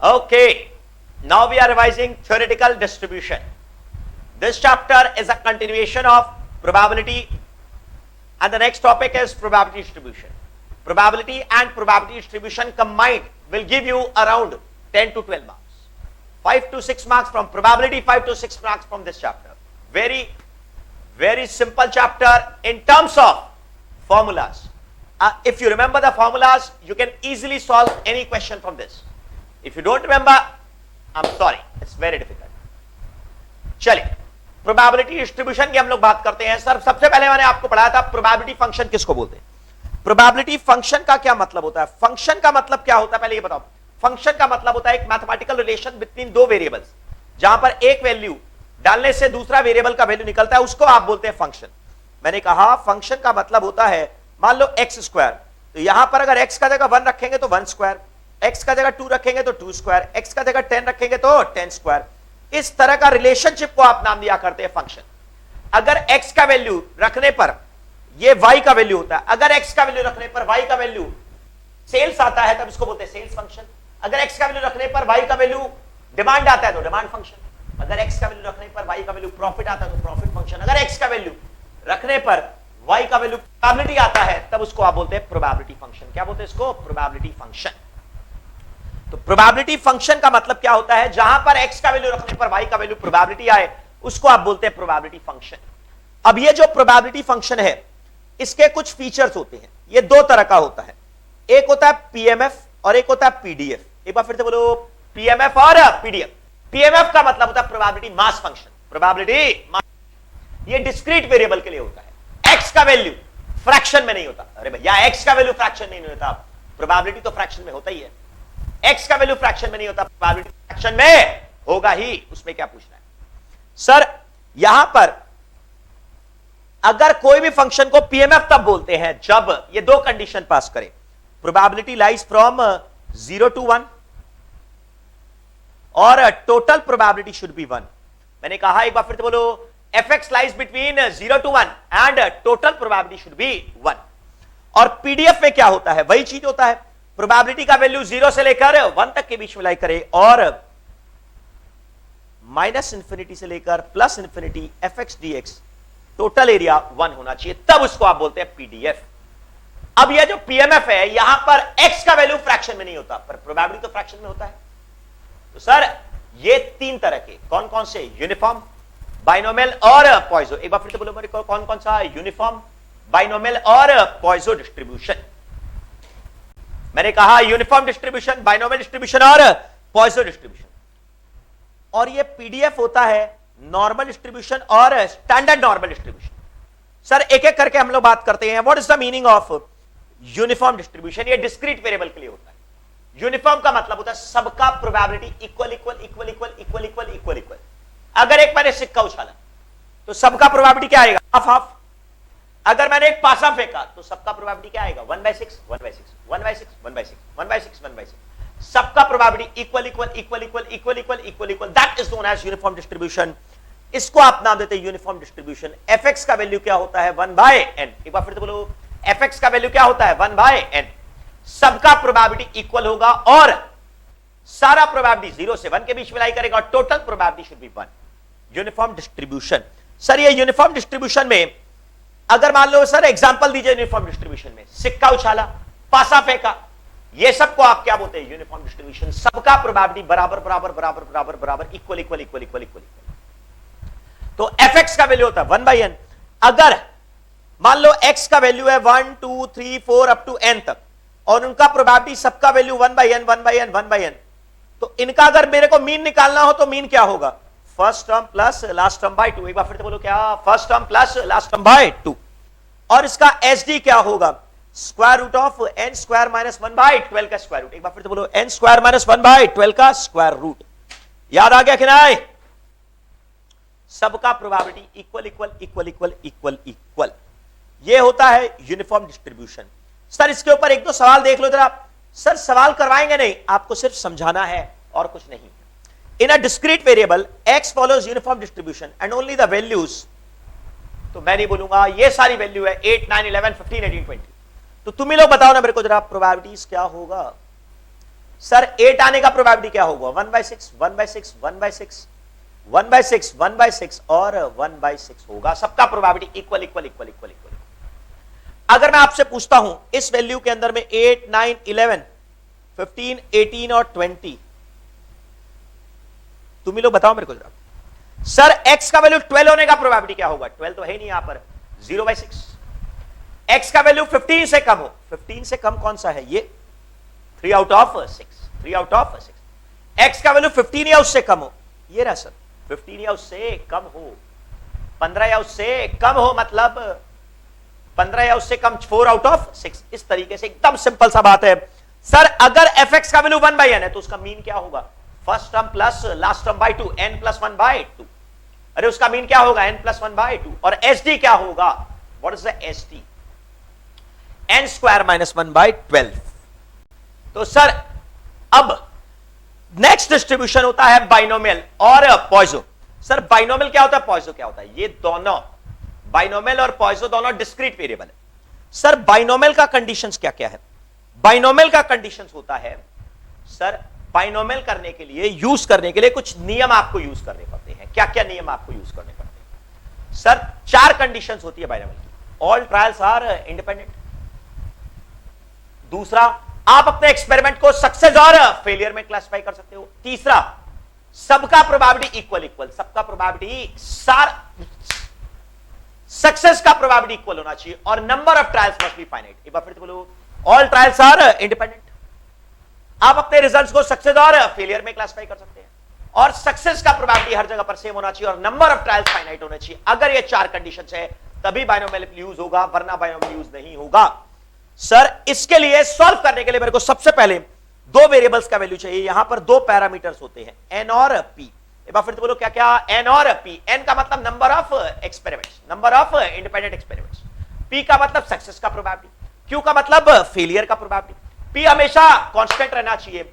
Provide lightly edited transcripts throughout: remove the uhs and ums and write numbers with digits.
Okay, now we are revising theoretical distribution. This chapter is a continuation of probability, and the next topic is probability distribution. Probability and probability distribution combined will give you around 10 to 12 marks. 5 to 6 marks from probability, 5 to 6 marks from this chapter. Very simple chapter in terms of formulas. If you remember the formulas, you can easily solve any question from this. If you don't remember, I'm sorry, it's very difficult. चलिए, probability distribution की हम लोग बात करते हैं। Sir, सबसे पहले मैंने आपको पढ़ाया था प्रोबेबिलिटी फंक्शन किसको बोलते हैं। प्रोबेबिलिटी फंक्शन का क्या मतलब होता है? फंक्शन का मतलब क्या होता है, पहले ये बताओ। फंक्शन का मतलब होता है एक मैथमेटिकल रिलेशन बिटवीन दो वेरिएबल्स, जहां पर एक वैल्यू डालने से दूसरा वेरिएबल का वैल्यू निकलता है, उसको आप बोलते हैं फंक्शन। मैंने कहा फंक्शन का मतलब होता है, मान लो एक्स स्क्वायर, तो यहां पर अगर एक्स का जगह 1 रखेंगे तो 1 स्क्वायर, एक्स का जगह 2 रखेंगे तो 2 स्क्वायर, एक्स का जगह 10 रखेंगे तो 10 स्क्वायर। इस तरह का रिलेशनशिप को आप नाम दिया करते हैं फंक्शन। अगर एक्स का वैल्यू रखने पर ये वाई का वैल्यू होता है, अगर एक्स का वैल्यू रखने पर वाई का वैल्यू सेल्स आता है, तब इसको बोलते हैं सेल्स फंक्शन। अगर एक्स का वैल्यू रखने पर वाई का वैल्यू डिमांड आता है तो डिमांड फंक्शन। अगर एक्स का वैल्यू रखने पर वाई का वैल्यू प्रॉफिट आता है तो प्रॉफिट फंक्शन। अगर एक्स का वैल्यू रखने पर वाई का वैल्यू प्रोबेबिलिटी आता है, तब उसको आप बोलते हैं प्रोबेबिलिटी फंक्शन। क्या बोलते हैं इसको? Probability function. तो प्रोबेबिलिटी फंक्शन का मतलब क्या होता है? जहां पर एक्स का वैल्यू रखने पर वाई का वैल्यू प्रोबेबिलिटी आए, उसको आप बोलते हैं प्रोबेबिलिटी फंक्शन। अब ये जो प्रोबेबिलिटी फंक्शन है, इसके कुछ फीचर्स होते हैं। ये दो तरह का होता है, एक होता है पीएमएफ और एक होता है पीडीएफ। एक बार फिर से बोलो, पीएमएफ और पीडीएफ। पीएमएफ का मतलब होता है probability mass function. Probability mass, ये डिस्क्रीट वेरिएबल के लिए होता है। एक्स का वैल्यू फ्रैक्शन में नहीं होता। अरे भैया, एक्स का वैल्यू फ्रैक्शन नहीं होता, प्रोबेबिलिटी तो फ्रैक्शन में होता ही है। एक्स का वैल्यू फ्रैक्शन में नहीं होता, प्रोबेबिलिटी फ्रैक्शन में होगा ही, उसमें क्या पूछना है। सर, यहां पर अगर कोई भी फंक्शन को पीएमएफ तब बोलते हैं जब ये दो कंडीशन पास करे। प्रोबेबिलिटी लाइज फ्रॉम 0 to 1 और टोटल प्रोबेबिलिटी शुड बी 1। मैंने कहा, एक बार फिर से बोलो, fx lies between 0 to 1 and total probability should be 1। और पीडीएफ में क्या होता है? वही चीज होता है, प्रोबेबिलिटी का वैल्यू 0 से लेकर 1 तक के बीच में लाई करे और माइनस इंफिनिटी से लेकर plus infinity fx dx total area 1 होना चाहिए, तब उसको आप बोलते हैं पीडीएफ। अब यह जो पीएमएफ है, यहां पर x का वैल्यू फ्रैक्शन में नहीं होता, पर प्रोबेबिलिटी तो फ्रैक्शन में होता है। तो सर, ये तीन तरह के कौन कौन से? यूनिफॉर्म, बाइनोमियल और पॉइजो। एक बार फिर से बोलो मेरे को, कौन कौन सा? यूनिफॉर्म, बाइनोमियल और पॉइजो डिस्ट्रीब्यूशन। मैंने कहा यूनिफॉर्म डिस्ट्रीब्यूशन, बाइनोमियल डिस्ट्रीब्यूशन और पॉइजो डिस्ट्रीब्यूशन। और ये पीडीएफ होता है नॉर्मल डिस्ट्रीब्यूशन और स्टैंडर्ड नॉर्मल डिस्ट्रीब्यूशन। सर, एक एक करके हम लोग बात करते हैं। What is the meaning of uniform distribution? ये डिस्क्रीट वेरिएबल के लिए होता है। यूनिफॉर्म का मतलब होता है सबका probability equal equal equal equal equal equal equal equal. अगर एक मैंने सिक्का उछाला तो सबका प्रोबेबिलिटी क्या आएगा? Half half. अगर मैंने एक पासा फेंका तो सबका प्रोबेबिलिटी क्या आएगा? 1/6 1/6 1/6 1/6 1/6 1/6। सबका probability equal equal equal equal equal equal equal equal. That is known as uniform distribution. इसको आप नाम देते हैं यूनिफॉर्म डिस्ट्रीब्यूशन। fx का वैल्यू क्या होता है? 1/n। एक बार फिर से बोलो, fx का वैल्यू क्या होता है? 1/n। सबका प्रोबेबिलिटी इक्वल होगा और सारा प्रोबेबिलिटी 0 से 1 के बीच में लाई करेगा और total probability should be 1। Uniform distribution. Sir, ये यूनिफॉर्म डिस्ट्रीब्यूशन में अगर मान लो, सर एग्जांपल दीजिए यूनिफॉर्म डिस्ट्रीब्यूशन में, सिक्का उछाला, पासा फेंका, ये सबको आप क्या बोलते हैं? Uniform distribution. सबका प्रोबेबिलिटी बराबर बराबर बराबर बराबर बराबर equal equal equal equal equal. तो fx का वैल्यू होता है 1/n। अगर मान लो x का वैल्यू है 1 2 3 4 अप टू n तक और उनका प्रोबेबिलिटी सबका वैल्यू 1/n 1/n 1/n, तो इनका अगर मेरे को मीन निकालना हो तो मीन क्या होगा? First term plus last term by 2। एक बार फिर से बोलो, क्या? First term plus last term by 2। और इसका एसडी क्या होगा? Square root of n square minus 1/12 का स्क्वायर रूट। एक बार फिर से बोलो, n स्क्वायर माइनस 1/12 का स्क्वायर रूट। याद आ गया कि नहीं? सबका probability equal equal equal equal equal equal. ये होता है यूनिफॉर्म डिस्ट्रीब्यूशन। सर, इसके ऊपर एक दो सवाल देख लो जरा। सर, सवाल करवाएंगे नहीं, आपको सिर्फ समझाना है और कुछ नहीं। In a discrete variable x follows uniform distribution and only the values, तो मैं नहीं बोलूंगा ये सारी वैल्यू है 8 9 11 15 18 20। तो तुम ही लोग बताओ ना मेरे को जरा, प्रोबेबिलिटीज क्या होगा? सर 8 आने का प्रोबेबिलिटी क्या होगा? 1/6, 1/6, 1/6, 1/6, 1/6 और 1/6 होगा। सबका probability equal equal equal equal equal. अगर मैं आपसे पूछता हूं इस वैल्यू के अंदर में 8, 9, 11, 15, 18 और 20, तुम ही लोग बताओ मेरे को जरा। सर x का वैल्यू 12 होने का प्रोबेबिलिटी क्या होगा? 12 तो है नहीं यहां पर, 0/6। x का वैल्यू 15 से कम हो, 15 से कम कौन सा है? ये 3 out of 6, 3 out of 6। x का वैल्यू 15 या उससे कम हो, ये रहा सर, 15 या उससे कम हो, 15 या उससे कम हो, मतलब 15 या उससे कम 4 आउट ऑफ 6। इस तरीके से एकदम सिंपल सा बात है। सर अगर fx का वैल्यू 1/n है तो उसका मीन क्या होगा? First term plus last term by 2, n plus 1/2। अरे उसका मीन क्या होगा? n plus 1/2। और sd क्या होगा? What is the sd? n square minus 1/12। तो सर अब नेक्स्ट डिस्ट्रीब्यूशन होता है बाइनोमियल और पॉइजो। सर बाइनोमियल क्या होता है, पॉइजो क्या होता है? ये दोनों, बाइनोमियल और पॉइजो दोनों डिस्क्रीट वेरिएबल है। सर बाइनोमियल का कंडीशंस क्या क्या है? बाइनोमियल का कंडीशंस होता है सर, बाइनोमियल करने के लिए, यूज करने के लिए कुछ नियम आपको यूज करने पड़ते हैं। क्या क्या नियम आपको यूज करने पड़ते हैं? सर 4 कंडीशंस होती है बाइनोमियल की। All trials are independent. दूसरा, आप अपने एक्सपेरिमेंट को सक्सेस और फेलियर में क्लासिफाई कर सकते हो। तीसरा, सबका प्रोबेबिलिटी इक्वल इक्वल, सबका प्रोबेबिलिटी सक्सेस का प्रोबेबिलिटी इक्वल होना चाहिए। और number of trials must be finite. एक बार फिर से बोलो, ऑल ट्रायल्स आर इंडिपेंडेंट। आप अपने रिजल्ट्स को सक्सेस और फेलियर में क्लासिफाई कर सकते हैं, और सक्सेस का प्रोबेबिलिटी हर जगह पर सेम होना चाहिए, और नंबर ऑफ ट्रायल्स फाइनाइट होना चाहिए। अगर ये 4 कंडीशंस है तभी बाइनोमियल यूज होगा, वरना बाइनोमियल यूज नहीं होगा। सर इसके लिए सॉल्व करने के लिए मेरे को सबसे पहले 2 वेरिएबल्स का वैल्यू चाहिए। यहां पर 2 पैरामीटर्स होते हैं, n और p। एक बार फिर से बोलो, क्या क्या? n और p। n का मतलब number of experiments, number of independent experiments. p का मतलब सक्सेस का प्रोबेबिलिटी, q का मतलब फेलियर का प्रोबेबिलिटी। p हमेशा कांस्टेंट रहना चाहिए,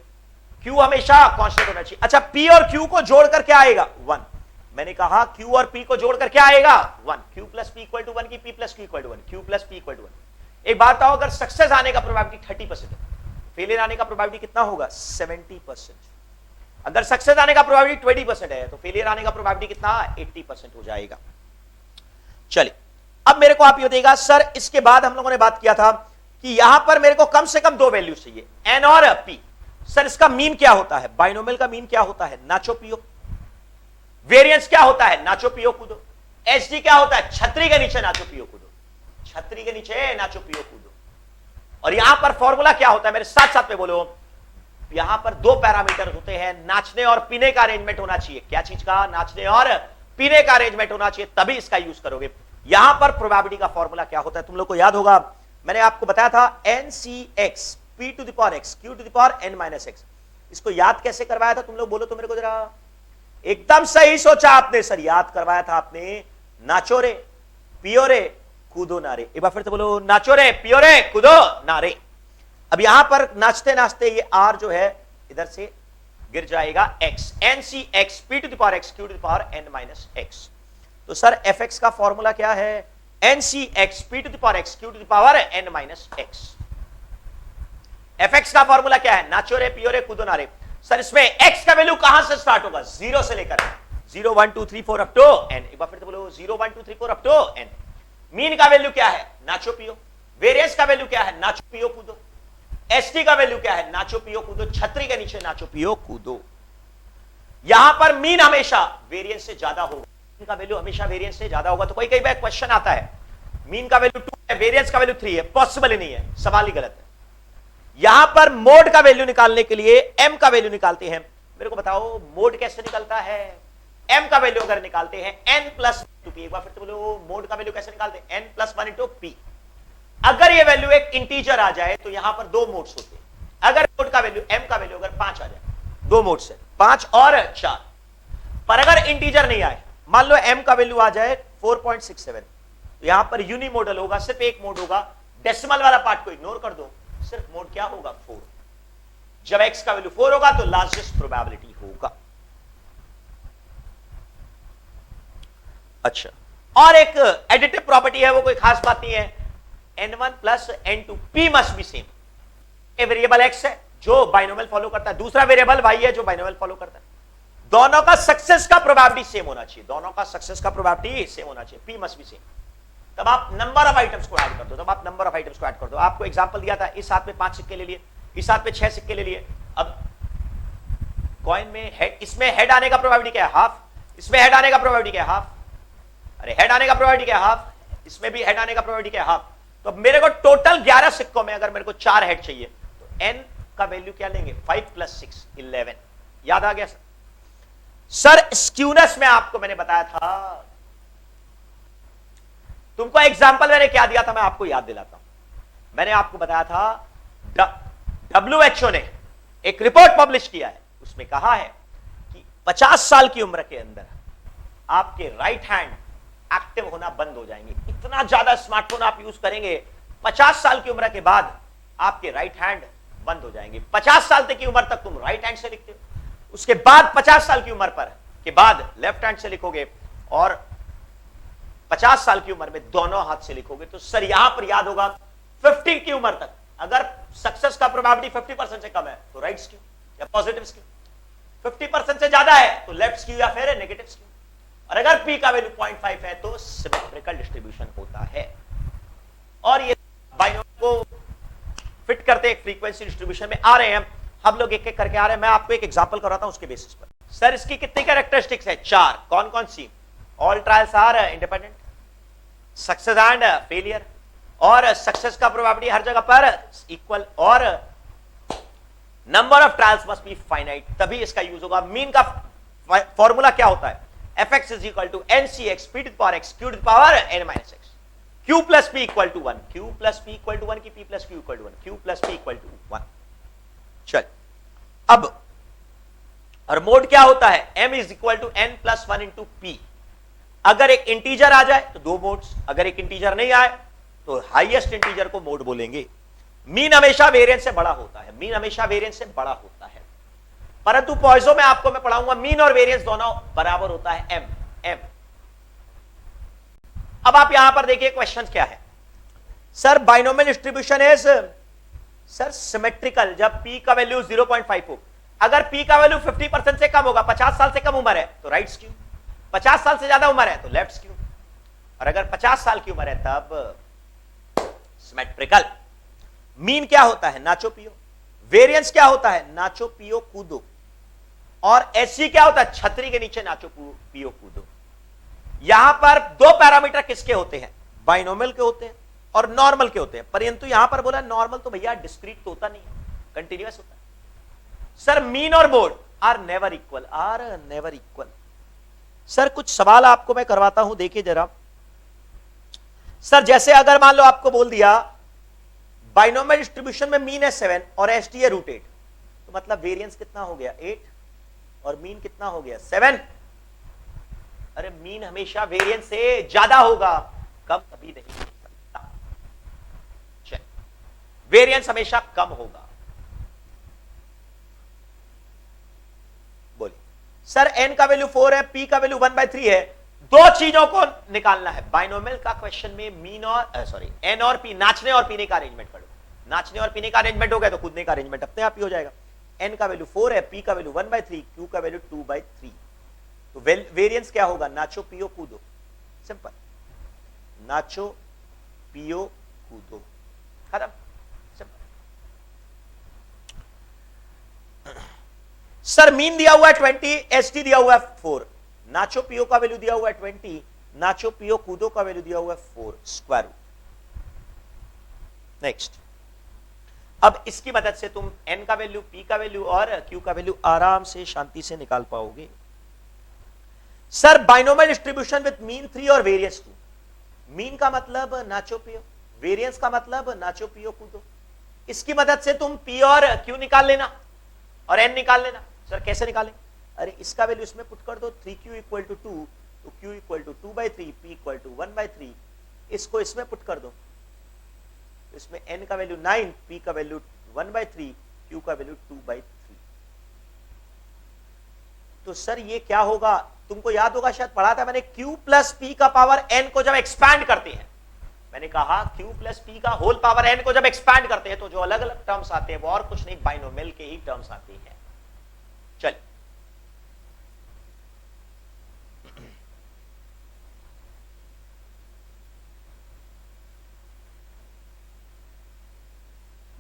q हमेशा कांस्टेंट होना चाहिए। अच्छा, p और q को जोड़कर क्या आएगा? 1। मैंने कहा q और p को जोड़कर क्या आएगा? 1। q plus p equal to 1 की p plus q equal to 1, q plus p equal to 1। एक बात बताओ, अगर सक्सेस आने का प्रोबेबिलिटी 30% है, फेलियर आने का प्रोबेबिलिटी कितना होगा? 70%। अगर सक्सेस आने का प्रोबेबिलिटी 20% है तो फेलियर आने का प्रोबेबिलिटी कितना? 80% हो जाएगा। चलिए अब मेरे को आप ये बताइएगा, सर इसके बाद हम लोगों ने बात किया था कि यहां पर मेरे को कम से कम 2 वैल्यू चाहिए, n और p। सर इसका मीन क्या होता है? बाइनोमियल का मीन क्या होता है? नाचो पियो। वेरिएंस क्या होता है? नाचो पियो कूदो। एसडी क्या होता है? छतरी के नीचे नाचो पियो कूदो, छतरी के नीचे नाचो पियो कूदो। और यहां पर फॉर्मूला क्या होता है? मेरे साथ साथ में बोलो। यहां पर 2 पैरामीटर होते हैं, नाचने और पीने का अरेंजमेंट होना चाहिए। क्या चीज का? नाचने और पीने का अरेंजमेंट होना चाहिए, तभी इसका यूज करोगे। यहां पर प्रोबेबिलिटी का फॉर्मूला क्या होता है? तुम लोग को याद होगा, मैंने आपको बताया था NCX P to the power x Q to the power n minus x। इसको याद कैसे करवाया था? तुम लोग बोलो तो मेरे को जरा। एकदम सही सोचा आपने सर, याद करवाया था आपने, नाचो रे पियो रे कूदो नारे। एक बार फिर से बोलो, नाचो रे पियो रे कूदो नारे। अब यहां पर नाचते नाचते ये r जो है इधर से गिर जाएगा x, NCX P to the power x Q to the power n minus x। तो सर fx का फॉर्मूला क्या है? NCX P to the power x Q to the power n minus x। fx का formula क्या है? नाचो रे पियो रे कूदो नारे। सर इसमें x का वैल्यू कहां से स्टार्ट होगा? 0 से लेकर 0 1 2 3 4 अप टू n। एक बार फिर से बोलो, 0 1 2 3 4 अप टू n। मीन का वैल्यू क्या है? नाचो पियो। वेरिएंस का वैल्यू क्या है? नाचो पियो कूदो। एसटी का वैल्यू क्या है? नाचो पियो कूदो, छतरी के नीचे नाचो पियो कूदो। यहां पर मीन हमेशा वेरिएंस से ज्यादा होगा, मीन का वैल्यू हमेशा वेरिएंस से ज्यादा होगा। तो कोई कई बार क्वेश्चन आता है, मीन का वैल्यू 2 है, वेरिएंस का वैल्यू 3 है, पॉसिबल ही नहीं है, सवाल ही गलत है। यहां पर मोड का वैल्यू निकालने के लिए m का वैल्यू निकालते हैं। मेरे को बताओ मोड कैसे निकलता है? m का वैल्यू अगर निकालते हैं n प्लस p। एक बार फिर से बोलो, मोड का वैल्यू कैसे निकालते हैं? n plus 1 into p। अगर ये वैल्यू एक इंटीजर आ जाए तो यहां पर 2 मोड्स होते हैं। अगर मोड का वैल्यू m का वैल्यू अगर 5 आ जाए, 2 मोड्स है, 5 और 4। पर अगर इंटीजर नहीं आए, मान लो m का वैल्यू आ जाए 4.67, तो यहां पर यूनिमोडल होगा, सिर्फ एक मोड होगा। डेसिमल वाला पार्ट को इग्नोर कर दो, सिर्फ मोड क्या होगा? 4। जब x का वैल्यू 4 होगा तो लार्जेस्ट प्रोबेबिलिटी होगा। अच्छा, और एक एडिटिव प्रॉपर्टी है, वो कोई खास बात नहीं है, n1 plus n2 p must be same. A variable x है, जो बाइनोमियल फॉलो करता है, दूसरा वेरिएबल y है जो बाइनोमियल फॉलो करता है। दोनों का सक्सेस का प्रोबेबिलिटी सेम होना चाहिए, दोनों का सक्सेस का प्रोबेबिलिटी सेम होना चाहिए, p मस्ट बी सेम। तब आप नंबर ऑफ आइटम्स को ऐड कर दो, आपको एग्जांपल दिया था, इस हाथ में 5 सिक्के ले लिए, इस हाथ में 6 सिक्के ले लिए। अब कॉइन में हेड, इसमें हेड आने का प्रोबेबिलिटी क्या है? हाफ। इसमें हेड आने का प्रोबेबिलिटी क्या है? हाफ। अरे हेड आने का प्रोबेबिलिटी क्या है? हाफ। इसमें भी हेड आने का प्रोबेबिलिटी क्या है? हाफ। तो अब मेरे को टोटल 11 सिक्कों में अगर मेरे को 4 हेड चाहिए तो n का वैल्यू क्या लेंगे? 5 + 6 11। याद आ गया सर? स्क्यूनेस में आपको मैंने बताया था, तुमको एग्जांपल मैंने क्या दिया था, मैं आपको याद दिलाता हूं। मैंने आपको बताया था WHO ने एक रिपोर्ट पब्लिश किया है, उसमें कहा है कि 50 साल की उम्र के अंदर आपके राइट हैंड एक्टिव होना बंद हो जाएंगे। इतना ज्यादा स्मार्टफोन आप यूज करेंगे, 50 साल की उम्र के बाद आपके राइट हैंड बंद हो जाएंगे। 50 साल तक की उम्र तक तुम राइट हैंड से लिखते हो, उसके बाद 50 साल की उम्र पर के बाद लेफ्ट हैंड से लिखोगे, और 50 साल की उम्र में दोनों हाथ से लिखोगे। तो सर यहां पर याद होगा 50 की उम्र तक अगर सक्सेस का प्रोबेबिलिटी 50% से कम है तो राइट स्क्यू या पॉजिटिव स्क्यू, 50% से ज्यादा है तो लेफ्ट स्क्यू या फिर नेगेटिव स्क्यू, और अगर p का वैल्यू 0.5 है तो सिमेट्रिकल डिस्ट्रीब्यूशन होता है। और ये बाइनोमियल को फिट करते एक फ्रीक्वेंसी डिस्ट्रीब्यूशन में आ रहे हैं हम लोग, एक एक करके आ रहे हैं। मैं आपको एक एग्जांपल कराता हूं उसके बेसिस पर। सर इसकी कितनी कैरेक्टरिस्टिक्स है? 4। कौन कौन सी? All trials are independent, success and failure, और सक्सेस का प्रोबेबिलिटी हर जगह पर इक्वल, और number of trials must be finite, तभी इसका यूज होगा। मीन का फॉर्मूला क्या होता है? fx is equal to ncx p to the power x q to the power n minus x, q plus p equal to 1, q plus p equal to 1 की p plus q equal to 1, q plus p equal to 1। चल अब, और mode क्या होता है? m is equal to n plus 1 into p। अगर एक integer आ जाए तो 2 मोड्स, अगर एक इंटीजर नहीं आए तो हाईएस्ट इंटीजर को मोड बोलेंगे। मीन हमेशा वेरिएंस से बड़ा होता है, मीन हमेशा वेरिएंस से बड़ा होता है, परंतु पॉइजो में आपको मैं पढ़ाऊंगा मीन और वेरिएंस दोनों बराबर होता है m। अब आप यहां पर देखिए क्वेश्चन क्या है। Sir binomial distribution is sir symmetrical जब p का वैल्यू 0.5 हो। अगर p का वैल्यू 50% से कम होगा, 50 साल से कम उम्र है तो राइट स्क्यू, 50 साल से ज्यादा उम्र है तो लेफ्ट स्क्यू, और अगर 50 साल की उम्र है तब सिमेट्रिकल। मीन क्या होता है? नाचो पियो। वेरिएंस क्या होता है? नाचो पियो कूदो। और एससी क्या होता है? छतरी के नीचे नाचो पियो कूदो। यहां पर 2 पैरामीटर किसके होते हैं? बाइनोमियल के होते हैं और नॉर्मल के होते हैं, परंतु यहां पर बोला नॉर्मल तो भैया डिस्क्रीट तो होता नहीं है, कंटिन्यूअस होता है। सर मीन और mode are never equal, are never equal. Sir कुछ सवाल आपको मैं करवाता हूं, देखिए जरा। सर जैसे अगर मान लो आपको बोल दिया बाइनोमियल डिस्ट्रीब्यूशन में मीन है 7 और एसटी है √8, तो मतलब वेरिएंस कितना हो गया? 8, और मीन कितना हो गया? 7। अरे मीन हमेशा वेरिएंस से ज्यादा होगा, कम कभी नहीं हो सकता। वेरिएंस हमेशा कम होगा। बोलिए सर n का वैल्यू 4 है, p का वैल्यू 1/3 है, 2 चीजों को निकालना है बाइनोमियल का क्वेश्चन में। मीन और n और p, नाचने और पीने का अरेंजमेंट कर लो। नाचने और पीने का अरेंजमेंट हो गया तो कूदने का अरेंजमेंट अपने आप ही हो जाएगा। n का वैल्यू 4 है, p का वैल्यू 1/3, q का वैल्यू 2/3, तो वेरिएंस क्या होगा? नाचो पियो कूदो। सिंपल, नाचो पियो कूदो, खत्म, सिंपल। सर मीन दिया हुआ है 20, एसटी दिया हुआ है 4, नाचो पियो का वैल्यू दिया हुआ है 20, नाचो पियो कूदो का वैल्यू दिया हुआ है 4 स्क्वायर रूट। नेक्स्ट, अब इसकी मदद से तुम n का वैल्यू, p का वैल्यू और q का वैल्यू आराम से शांति से निकाल पाओगे। Sir binomial distribution with mean 3 और वेरिएंस 2। मीन का मतलब नाचो पियो, वेरिएंस का मतलब नाचो पियो कूदो। इसकी मदद से तुम p और q निकाल लेना और n निकाल लेना। सर कैसे निकालें? अरे इसका वैल्यू इसमें पुट कर दो, 3q = 2, तो q = 2/3, p = 1/3, इसको इसमें पुट कर दो, इसमें n का वैल्यू 9, p का वैल्यू 1/3, q का वैल्यू 2/3। तो सर ये क्या होगा? तुमको याद होगा, शायद पढ़ा था मैंने, q + p का पावर n को जब एक्सपैंड करते हैं मैंने कहा q प्लस पी का होल पावर n को जब एक्सपैंड करते हैं तो जो अलग अलग टर्म्स आते हैं वो और कुछ नहीं बाइनोमियल के ही टर्म्स आती हैं। चल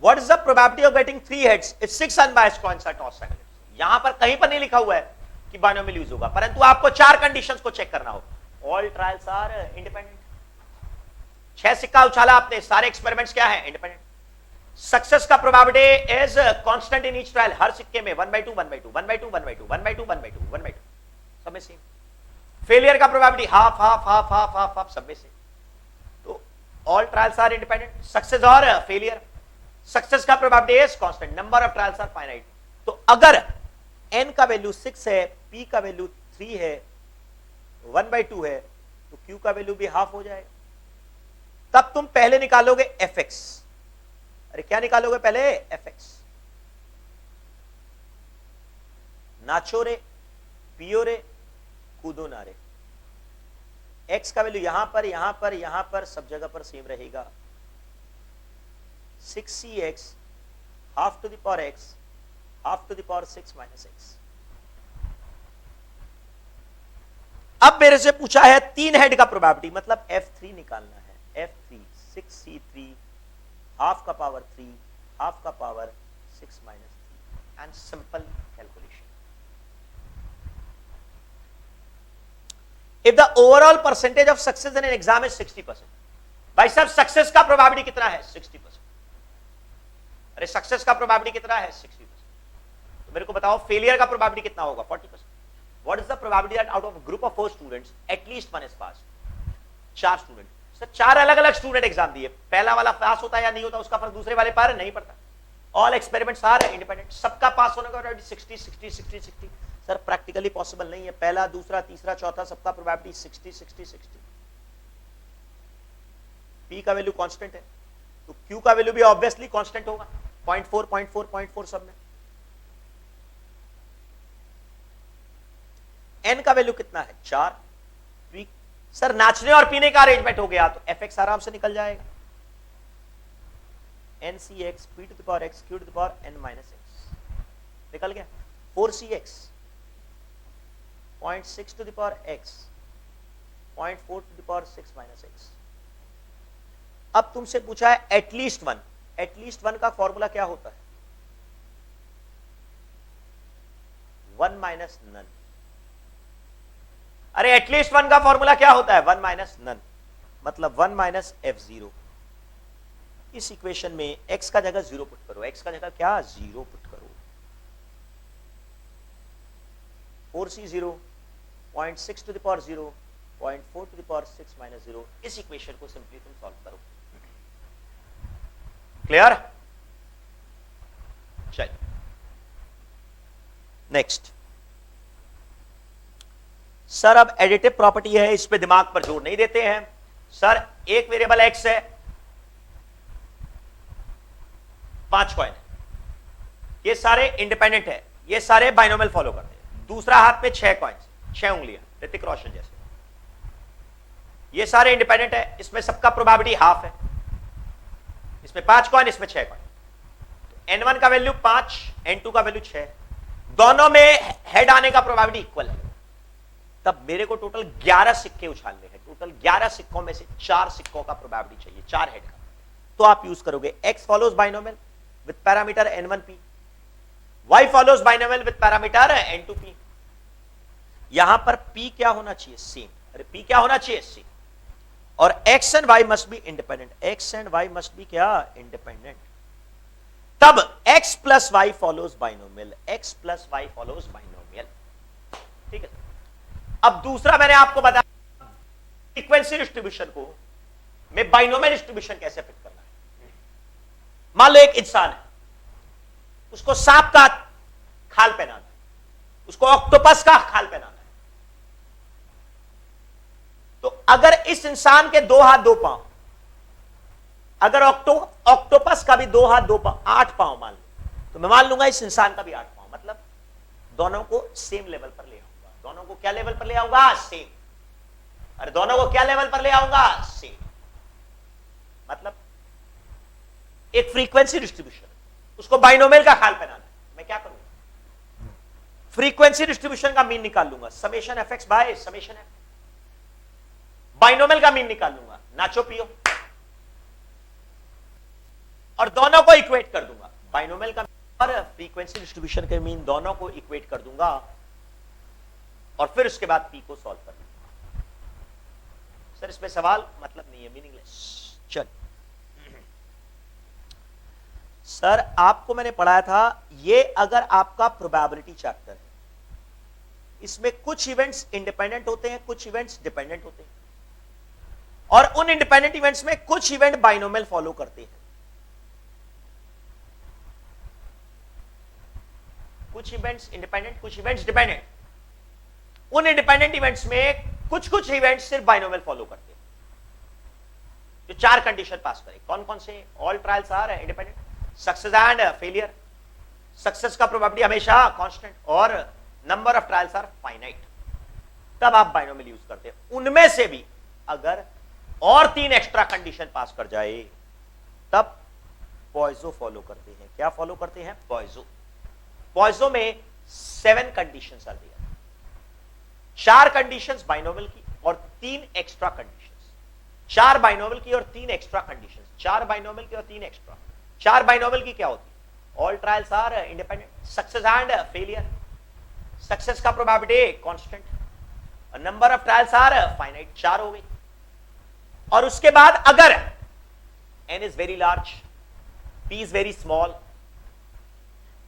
what is the probability of getting 3 heads if 6 unbiased coins are tossed simultaneously. यहां पर कहीं पर नहीं लिखा हुआ है कि बाइनोमियल यूज होगा, परंतु आपको 4 कंडीशंस को चेक करना होगा। All trials are independent. 6 सिक्का उछाला आपने, सारे एक्सपेरिमेंट्स क्या है? इंडिपेंडेंट। सक्सेस का probability is constant in each trial. हर सिक्के में 1/2 1/2 1/2 1/2 1/2 1/2 1/2 सब में सेम। फेलियर का probability half half half half half half सब में सेम। तो all trials are independent. Success और फेलियर, सक्सेस का probability is constant, number of trials are finite. तो अगर n का वैल्यू 6 है, p का वैल्यू 3 है, 1/2 है, तो q का वैल्यू भी हाफ हो जाएगा। तब तुम पहले निकालोगे fx। अरे क्या निकालोगे पहले? fx। नाचो रे, पियो रे, कूदो ना रे। x का वैल्यू यहां पर यहां पर यहां पर सब जगह पर सेम रहेगा। 6cx half to the power x half to the power 6 minus x। अब मेरे से पूछा है 3 हेड का प्रोबेबिलिटी, मतलब f3 निकालना है। f3 6c3 हाफ का पावर 3 हाफ का power 6 minus 3 and simple calculation. If the overall percentage of success in an exam is 60%। भाई साहब सक्सेस का प्रोबेबिलिटी कितना है? 60%। अरे सक्सेस का प्रोबेबिलिटी कितना है? 60%। तो मेरे को बताओ फेलियर का प्रोबेबिलिटी कितना होगा? 40%। What is the probability that out of a group of 4 students at least one is pass? 4 student. Sir 4 अलग अलग स्टूडेंट एग्जाम दिए, पहला वाला पास होता है या नहीं होता उसका फर्क दूसरे वाले पर नहीं पड़ता। ऑल एक्सपेरिमेंट्स आर इंडिपेंडेंट, सबका पास होने का 60 60 60 60। सर प्रैक्टिकली पॉसिबल नहीं है, पहला दूसरा तीसरा चौथा सबका प्रोबेबिलिटी 60 60 60। p का वैल्यू कांस्टेंट है तो q का वैल्यू भी ऑब्वियसली कांस्टेंट होगा। 0.4 0.4 0.4 सब में। n का वैल्यू कितना है? 4। सर नाचने और पीने का अरेंजमेंट हो गया तो fx आराम से निकल जाएगा। ncx p to the power x q to the power n minus x निकल गया। 4cx 0.6 to the power x 0.4 to the power 6 minus x। अब तुमसे पूछा है एटलीस्ट वन। एटलीस्ट वन का फॉर्मूला क्या होता है? 1 माइनस नन। अरे एटलीस्ट वन का फॉर्मूला क्या होता है? 1 माइनस नन, मतलब 1 माइनस f0। इस इक्वेशन में x का जगह 0 पुट करो। x का जगह क्या? 0 पुट करो। 4c0 0.6 to the power 0 0.4 to the power 6 minus 0। इस इक्वेशन को सिंपली तुम सॉल्व करो। क्लियर? चलिए नेक्स्ट। सर अब एडिटिव प्रॉपर्टी है, इस पे दिमाग पर जोर नहीं देते हैं। सर एक वेरिएबल x है, 5 कॉइन है, ये सारे इंडिपेंडेंट है, ये सारे बाइनोमियल फॉलो करते हैं। दूसरा हाथ में 6 कॉइन्स, 6 उंगलियां, ऋतिक रोशन जैसे। ये सारे इंडिपेंडेंट है, इसमें सबका प्रोबेबिलिटी हाफ है। इसमें 5 कॉइन, इसमें 6 कॉइन। तो n1 का वैल्यू 5, n2 का वैल्यू 6, दोनों में हेड आने का प्रोबेबिलिटी इक्वल है। तब मेरे को टोटल 11 सिक्के उछालने हैं। टोटल 11 सिक्कों में से 4 सिक्कों का प्रोबेबिलिटी चाहिए, 4 हेड का। तो आप यूज करोगे x follows binomial with parameter n1p, y follows binomial with parameter n2p। यहां पर p क्या होना चाहिए? सेम। अरे p क्या होना चाहिए? सेम। और x and y must be independent. x and y must be क्या? इंडिपेंडेंट। तब x plus y follows binomial, x plus y follows binomial. ठीक है। अब दूसरा मैंने आपको बताया फ्रीक्वेंसी डिस्ट्रीब्यूशन को मैं बाइनोमियल डिस्ट्रीब्यूशन कैसे फिट करना है। मान लो एक इंसान है, उसको सांप का खाल पहनाना है, उसको ऑक्टोपस का खाल पहनाना है। तो अगर इस इंसान के 2 हाथ 2 पांव, अगर ऑक्टोपस का भी 2 हाथ 2 पांव 8 पांव मान लो, तो मैं मान लूंगा इस इंसान का भी 8 पांव, मतलब दोनों को सेम लेवल पर ले आऊंगा। दोनों को क्या लेवल पर ले आऊंगा? सेम। अरे दोनों को क्या लेवल पर ले आऊंगा? सेम। मतलब एक फ्रीक्वेंसी डिस्ट्रीब्यूशन, उसको बाइनोमियल का ख्याल पहनाना है। मैं क्या करूंगा, फ्रीक्वेंसी डिस्ट्रीब्यूशन का मीन निकाल लूंगा, summation F x by summation F. Binomial का मीन निकाल लूंगा, नाचो पियो, और दोनों को इक्वेट कर दूंगा, बाइनोमियल का और फ्रीक्वेंसी डिस्ट्रीब्यूशन के मीन दोनों को इक्वेट कर दूंगा, और फिर उसके बाद पी को सॉल्व कर दूंगा। सर इसमें सवाल मतलब नहीं है, मीनिंगलेस। चल सर आपको मैंने पढ़ाया था, ये अगर आपका प्रोबेबिलिटी चैप्टर है, इसमें कुछ इवेंट्स इंडिपेंडेंट होते हैं, कुछ इवेंट्स डिपेंडेंट होते हैं, और उन इंडिपेंडेंट इवेंट्स में कुछ इवेंट बाइनोमियल फॉलो करते हैं। कुछ इवेंट्स इंडिपेंडेंट, कुछ इवेंट्स डिपेंडेंट। उन इंडिपेंडेंट इवेंट्स में कुछ कुछ इवेंट्स सिर्फ बाइनोमियल फॉलो करते हैं, जो चार कंडीशन पास करें। कौन कौन से? All trials are independent, success and failure, success का प्रोबेबिलिटी हमेशा कांस्टेंट, और number of trials are finite. तब आप बाइनोमियल यूज करते हैं। उनमें से भी अगर और तीन एक्स्ट्रा कंडीशन पास कर जाए तब पॉइजो फॉलो करते हैं। क्या फॉलो करते हैं? पॉइजो। पॉइजो में 7 कंडीशंस आती है, 4 कंडीशंस बाइनोमियल की और 3 एक्स्ट्रा कंडीशंस। 4 बाइनोमियल की और 3 एक्स्ट्रा कंडीशंस, 4 बाइनोमियल की और 3 एक्स्ट्रा। 4 बाइनोमियल की क्या होती है? All trials are independent, success and failure, success का probability constant, number of trials are finite. 4 हो गई। और उसके बाद अगर n is very large, p is very small,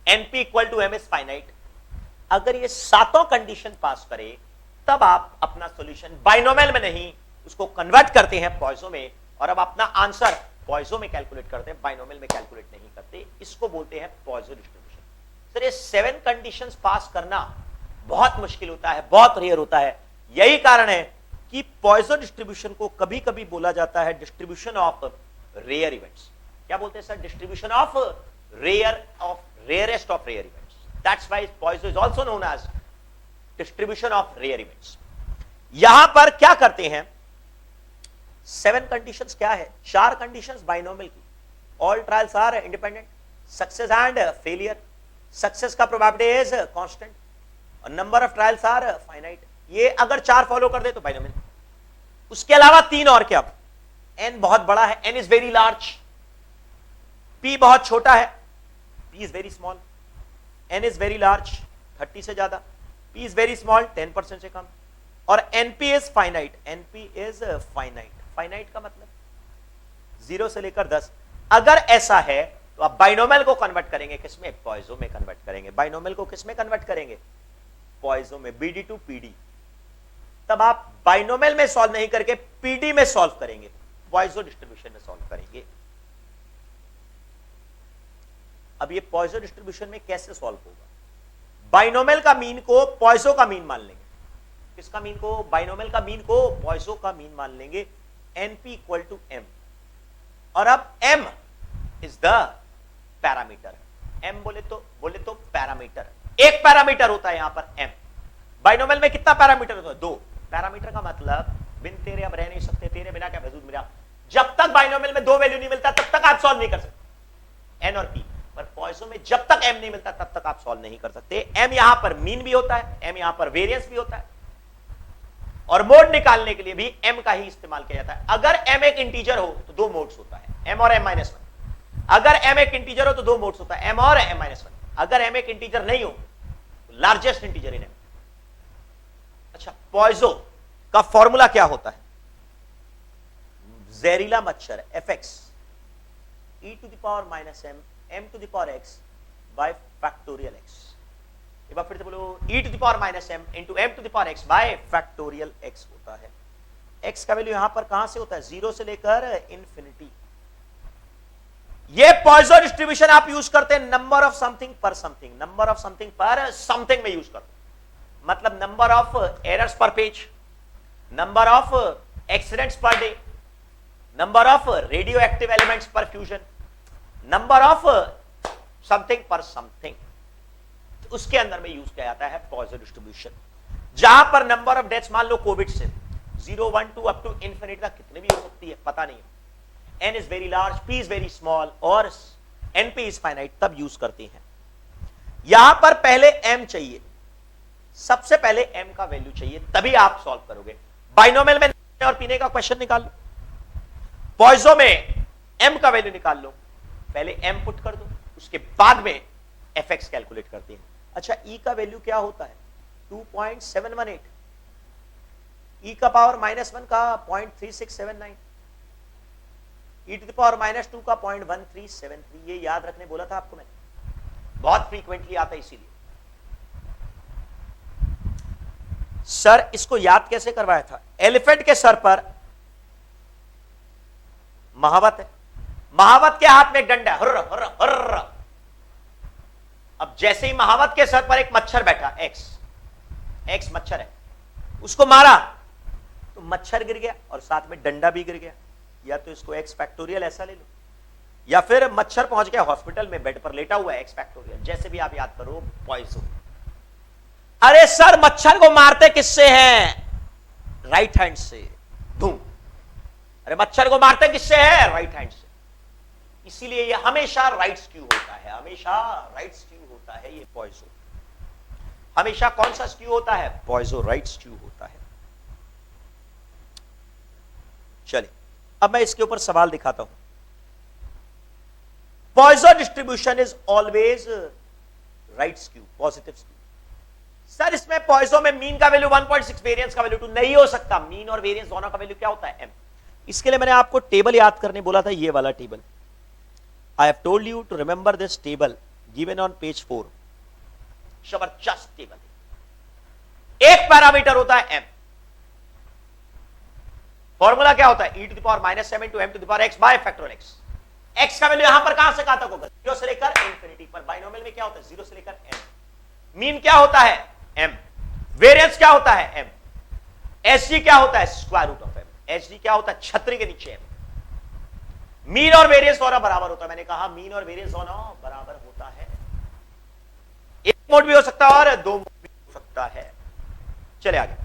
np equal to m is finite, अगर ये 7 कंडीशन पास करे तब आप अपना सॉल्यूशन बाइनोमियल में नहीं, उसको कन्वर्ट करते हैं पॉइजो में, और अब अपना आंसर पॉइजो में कैलकुलेट करते हैं, बाइनोमियल में कैलकुलेट नहीं करते। इसको बोलते हैं पॉइजो डिस्ट्रीब्यूशन। सर ये 7 कंडीशंस पास करना बहुत मुश्किल होता है, बहुत रेयर होता है। यही कारण है कि पॉइजो डिस्ट्रीब्यूशन को कभी कभी बोला जाता है डिस्ट्रीब्यूशन ऑफ रेयर इवेंट्स। क्या बोलते हैं sir? Distribution of rarest of rare events. That's why Poisson is also known as distribution of rare events. यहां पर क्या करते हैं, 7 कंडीशंस क्या है? 4 कंडीशंस बाइनोमियल की, all trials are independent, success and failure, success का प्रोबेबिलिटी इज कांस्टेंट, और number of trials are finite. ये अगर 4 फॉलो कर दे तो बाइनोमियल। उसके अलावा 3 और क्या? n बहुत बड़ा है, n is very large, p बहुत छोटा है, p is very small, n is very large 30 से ज्यादा, p इज वेरी स्मॉल 10% से कम, और np is finite, np is finite. Finite का मतलब 0 से लेकर 10। अगर ऐसा है तो आप बाइनोमियल को कन्वर्ट करेंगे किसमें? पॉइजो में कन्वर्ट करेंगे। बाइनोमियल को किसमें कन्वर्ट करेंगे? पॉइजो में, bd टू pd। तब आप बाइनोमियल में सॉल्व नहीं करके पीडी में सॉल्व करेंगे, पॉइजो डिस्ट्रीब्यूशन में सॉल्व करेंगे। अब ये पॉइजो डिस्ट्रीब्यूशन में कैसे सॉल्व होगा? बाइनोमियल का मीन को पॉइजो का मीन मान लेंगे। किसका मीन को? बाइनोमियल का मीन को पॉइजो का मीन मान लेंगे, np इक्वल टू m। और अब m is the parameter. m बोले तो पैरामीटर, एक पैरामीटर होता है यहां पर m। बाइनोमियल में कितना पैरामीटर होता है? 2। पैरामीटर का मतलब बिन तेरे अब रह नहीं सकते, तेरे बिना क्या वजूद मेरा। जब तक बाइनोमियल में 2 वैल्यू नहीं मिलता तब तक आप सॉल्व नहीं कर सकते, n और p। पर पॉइजो में जब तक m नहीं मिलता तब तक आप सॉल्व नहीं कर सकते। m यहां पर मीन भी होता है, m यहां पर वेरिएंस भी होता है, और मोड निकालने के लिए भी m का ही इस्तेमाल किया जाता है। अगर m एक इंटीजर हो तो 2 मोड्स होता है, m और m-1। अगर m एक इंटीजर हो तो 2 मोड्स होता है, m और m-1। अगर m एक इंटीजर नहीं हो तो लार्जेस्ट इंटीजर इन m। अच्छा, पॉइजो का फॉर्मूला क्या होता है? जहरीला मच्छर fx e to the power minus m m to the power x by factorial x। एक बार फिर से बोलो, e to the power minus m into m to the power x by factorial x होता है। x का value यहां पर कहां से होता है? 0 से लेकर इंफिनिटी। ये पॉइजो डिस्ट्रीब्यूशन आप यूज करते हैं number of something per something, number of something per something में यूज करते हैं। मतलब नंबर ऑफ एरर्स पर page, number of accidents per day, number of radio active elements पर fusion, number of something per something, उसके अंदर में use किया जाता है पॉइजो डिस्ट्रीब्यूशन। जहां पर नंबर ऑफ डेथ्स मान लो कोविड से 0, 1, 2 अप टू इंफिनिटी तक कितने भी हो सकती है, पता नहीं है। n is very large, p is very small और np इज फाइनाइट, तब यूज करते हैं। यहां पर पहले m चाहिए, सबसे पहले m का वैल्यू चाहिए, तभी आप सॉल्व करोगे। बाइनोमियल में और पीने का क्वेश्चन निकाल लो, पॉइजो में m का वैल्यू निकाल लो, पहले m पुट कर दो, उसके बाद में fx कैलकुलेट करते हैं। अच्छा, e का वैल्यू क्या होता है? 2.718, e का पावर -1 का 0.3679, e टू द पावर -2 का 0.1373। ये याद रखने बोला था आपको मैंने, बहुत फ्रीक्वेंटली आता है इसीलिए। सर इसको याद कैसे करवाया था? एलिफेंट के सर पर महावत है, महावत के हाथ में एक डंडा है, हुर्र हुर्र हुर्र। अब जैसे ही महावत के सर पर एक मच्छर बैठा, एक्स मच्छर है, उसको मारा तो मच्छर गिर गया और साथ में डंडा भी गिर गया। या तो इसको एक्स फैक्टोरियल ऐसा ले लो, या फिर मच्छर पहुंच गया हॉस्पिटल में, बेड पर लेटा हुआ है, एक्स फैक्टोरियल, जैसे भी आप याद करो, पॉइजन। अरे सर मच्छर को मारते किससे हैं? राइट हैंड से, धूम। अरे मच्छर को मारते किससे है? राइट हैंड से। इसीलिए ये हमेशा राइट स्क्यू होता है, हमेशा राइट स्क्यू होता है ये पॉइजो। हमेशा कौन सा स्क्यू होता है? पॉइजो राइट स्क्यू होता है। चलिए अब मैं इसके ऊपर सवाल दिखाता हूं। Poisson distribution is always right skew, positive skew. Sir इसमें पॉइजो में मीन का वैल्यू 1.6, वेरिएंस का वैल्यू 2 नहीं हो सकता। मीन और वेरिएंस दोनों का वैल्यू क्या होता है? m। इसके लिए मैंने आपको टेबल याद करने बोला था, ये वाला table. I have told you to remember this table given on page 4। जबरदस्त टेबल। एक पैरामीटर होता है m, फॉर्मूला क्या होता है? e to the power -7 to m to the power x by factorial x। x का वैल्यू यहां पर कहां से कहां तक होगा? 0 से लेकर इंफिनिटी पर। बाइनोमियल में क्या होता है? 0 से लेकर m। मीन क्या होता है? m। वेरिएंस क्या होता है? m। एसजी क्या होता है? Square root of m। SG क्या होता है? छतरी के नीचे m। मीन और वेरिएंस दोनों बराबर होता है। मैंने कहा मीन और वेरिएंस दोनों बराबर होता है। एक मोड भी हो सकता है और दो मोड भी हो सकता है। चले आगे।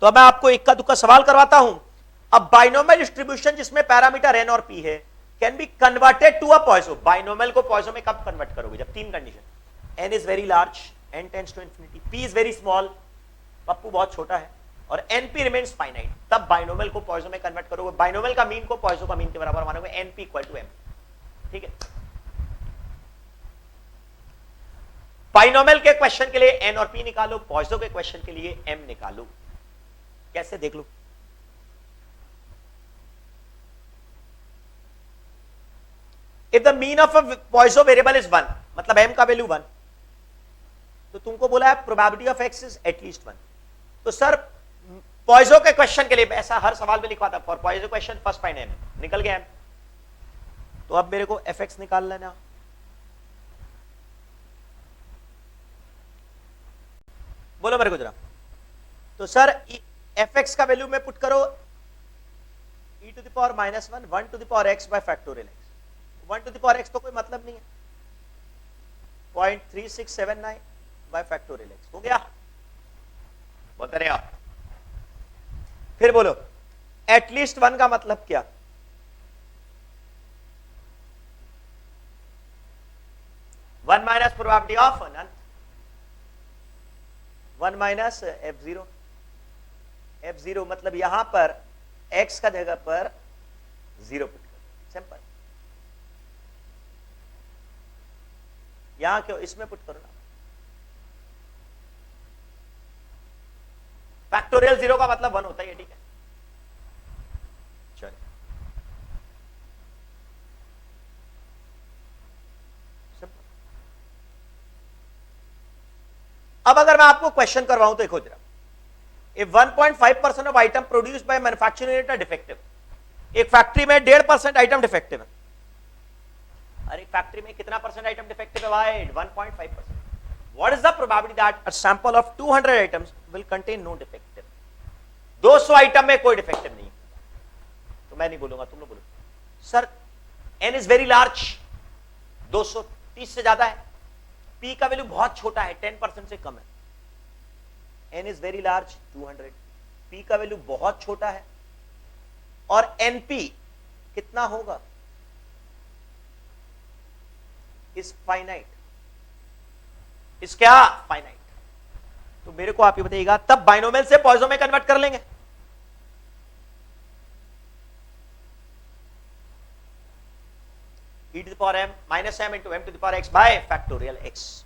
तो अब मैं आपको इक्का दुक्का सवाल करवाता हूं। अब बाइनोमियल डिस्ट्रीब्यूशन जिसमें पैरामीटर n और p है, can be converted to a Poisson. Binomial को पॉइजो में कब कन्वर्ट करोगे? जब तीन condition, n is very large, n tends to infinity, p is very small, पप्पू बहुत छोटा है, और np रिमेन्स फाइनाइट, तब बाइनोमियल को पॉइजो में कन्वर्ट करोगे। बाइनोमियल का मीन को पॉइजो का मीन के बराबर मानोगे, np इक्वल टू m। ठीक है, बाइनोमियल के क्वेश्चन के लिए n और p निकालो, पॉइजो के क्वेश्चन के लिए m निकालो। कैसे देख लो? If the mean of a Poisson variable is 1, मतलब m का वैल्यू 1, तो तुमको बोला है probability of x is at least 1। तो सर पॉइजो के क्वेश्चन के लिए ऐसा हर सवाल में लिखवाता, for Poisson question first find m, निकल गया m। तो अब मेरे को fx निकाल लेना। बोलो मेरे को जरा। तो सर fx का वैल्यू में पुट करो e to the power -1, 1 to the power x by factorial x। 1 to the power x तो कोई मतलब नहीं है, 0.3679 बाय फैक्टोरियल x हो गया। बोलते रहे आप। फिर बोलो एटलीस्ट 1 का मतलब क्या? One minus probability of none, 1 minus f0। f0 मतलब यहां पर x का जगह पर 0 पुट करो, सिंपल। यहां क्यों? इसमें पुट करो ना। फैक्टोरियल 0 का मतलब 1 होता है, ये ठीक है। चलिए अब अगर मैं आपको क्वेश्चन करवाऊं तो देखो जरा, if 1.5% of item produced by manufacturing unit are defective, एक फैक्ट्री में 1.5% आइटम डिफेक्टिव है। अरे फैक्ट्री में कितना परसेंट आइटम डिफेक्टिव है भाई? 1.5%। What is the probability that a sample of 200 items will contain no defective? 200 item में कोई डिफेक्टिव नहीं। तो मैं नहीं बोलूंगा, तुम लोग बोलो। Sir n is very large, 230 से ज्यादा है, p का वैल्यू बहुत छोटा है, 10% से कम है। n is very large 200, p का वैल्यू बहुत छोटा है, और np कितना होगा, इज फाइनाइट, इज क्या फाइनाइट। तो मेरे को आप ये बताइएगा, तब बाइनोमियल से पॉइजन में कन्वर्ट कर लेंगे। e to the power m minus m into m to the power x by factorial x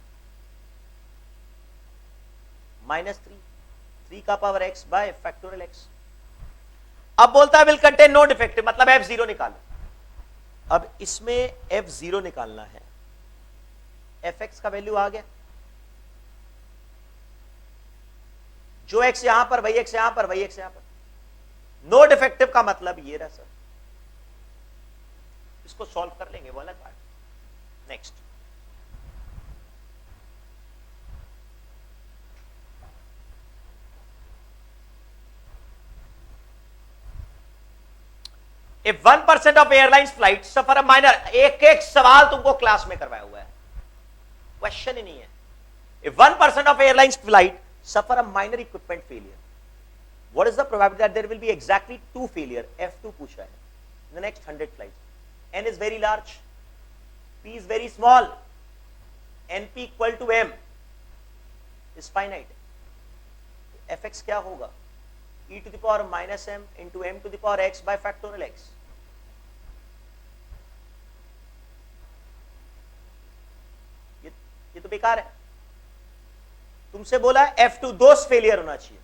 minus 3 का power x by factorial x। अब बोलता है विल कंटेन नो डिफेक्टिव, मतलब f0 निकालो। अब इसमें f0 निकालना है, fx का वैल्यू आ गया, जो x यहां पर वही x यहां पर वही x यहां पर, नो डिफेक्टिव का मतलब ये रहा सर। इसको सॉल्व कर लेंगे, वो अलग बात। Next, If 1% of airlines flight suffer a minor, एक एक सवाल तुमको क्लास में करवाया हुआ है, क्वेश्चन ही नहीं है। If 1% of airlines flight suffer a minor equipment failure, what is the probability that there will be exactly 2 failure? F2 पूछा है in the next 100 flights. N is very large, P is very small, NP equal to M is finite. Fx क्या होगा, e to the power minus m into m to the power x by factorial x। ये तो बेकार है, तुमसे बोला F2 2 failure होना चाहिए,